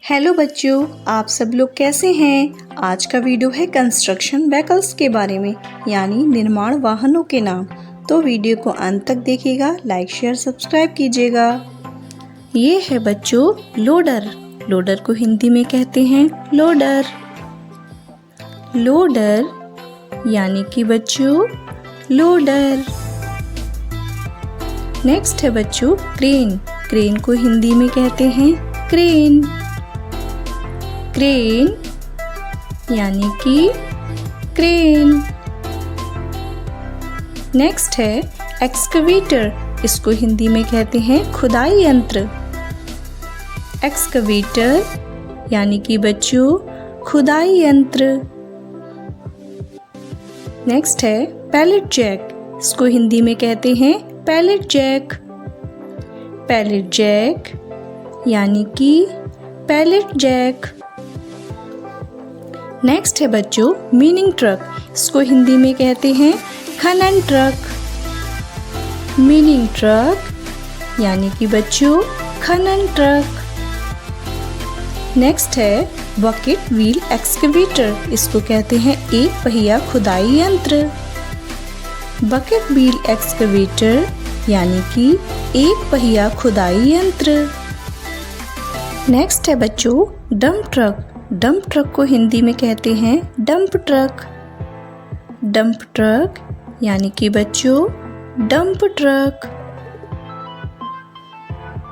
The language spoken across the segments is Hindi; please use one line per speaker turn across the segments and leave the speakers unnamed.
हेलो बच्चों, आप सब लोग कैसे हैं? आज का वीडियो है कंस्ट्रक्शन व्हीकल्स के बारे में, यानी निर्माण वाहनों के नाम। तो वीडियो को अंत तक देखिएगा, लाइक शेयर सब्सक्राइब कीजिएगा। ये है बच्चों लोडर। लोडर को हिंदी में कहते हैं लोडर। लोडर यानी कि बच्चों लोडर। नेक्स्ट है बच्चों क्रेन। क्रेन को हिंदी में कहते हैं क्रेन। क्रेन यानी कि क्रेन। नेक्स्ट है एक्सकवेटर। इसको हिंदी में कहते हैं खुदाई यंत्र। एक्सकवेटर यानी कि बच्चों खुदाई यंत्र। नेक्स्ट है पैलेट जैक। इसको हिंदी में कहते हैं पैलेट जैक। पैलेट जैक यानी कि पैलेट जैक। नेक्स्ट है बच्चों मीनिंग ट्रक। इसको हिंदी में कहते हैं खनन ट्रक। मीनिंग ट्रक यानी कि बच्चों खनन ट्रक। नेक्स्ट है बकेट व्हील एक्सकवेटर। इसको कहते हैं एक पहिया खुदाई यंत्र। बकेट व्हील एक्सकवेटर यानी कि एक पहिया खुदाई यंत्र। नेक्स्ट है बच्चों डंप ट्रक। डंप ट्रक को हिंदी में कहते हैं डंप ट्रक। डंप ट्रक यानी कि बच्चों डंप ट्रक।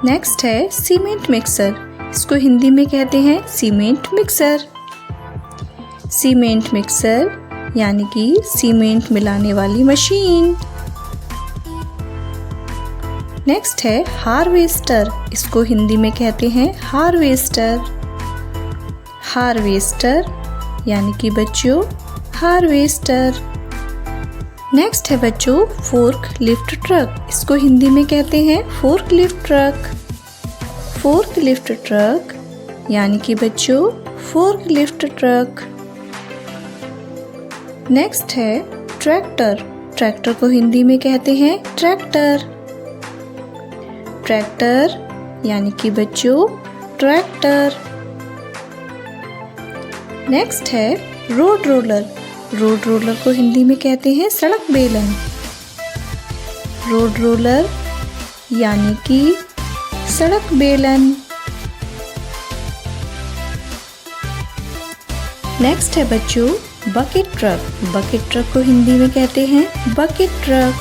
नेक्स्ट है सीमेंट मिक्सर। इसको हिंदी में कहते हैं सीमेंट मिक्सर। सीमेंट मिक्सर यानी कि सीमेंट मिलाने वाली मशीन। नेक्स्ट है हार्वेस्टर। इसको हिंदी में कहते हैं हार्वेस्टर। हार्वेस्टर यानी कि बच्चों हार्वेस्टर। नेक्स्ट है बच्चों फोर्क लिफ्ट ट्रक। इसको हिंदी में कहते हैं fork lift truck. Fork lift truck यानी कि बच्चों फोर्क लिफ्ट ट्रक। नेक्स्ट है ट्रैक्टर। ट्रैक्टर को हिंदी में कहते हैं ट्रैक्टर। ट्रैक्टर यानी कि बच्चों ट्रैक्टर। नेक्स्ट है रोड रोलर। रोड रोलर को हिंदी में कहते हैं सड़क बेलन। रोड रोलर यानी कि सड़क बेलन। नेक्स्ट है बच्चों बकेट ट्रक। बकेट ट्रक को हिंदी में कहते हैं बकेट ट्रक।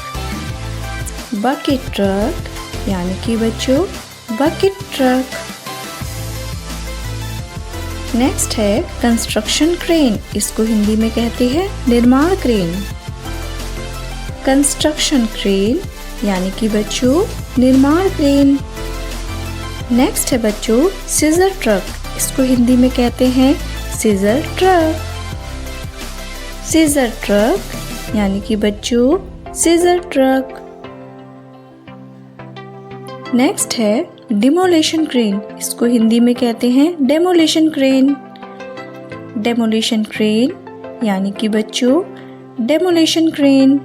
बकेट ट्रक यानी कि बच्चों बकेट ट्रक। नेक्स्ट है कंस्ट्रक्शन क्रेन। इसको हिंदी में कहते हैं निर्माण क्रेन। कंस्ट्रक्शन क्रेन यानी कि बच्चों निर्माण क्रेन। नेक्स्ट है बच्चों सीजर ट्रक। इसको हिंदी में कहते हैं सीजर ट्रक। सीजर ट्रक यानी कि बच्चों सीजर ट्रक। नेक्स्ट है डिमोलेशन क्रेन। इसको हिंदी में कहते हैं डेमोलेशन क्रेन। डेमोलेशन क्रेन यानी कि बच्चों डेमोलेशन क्रेन।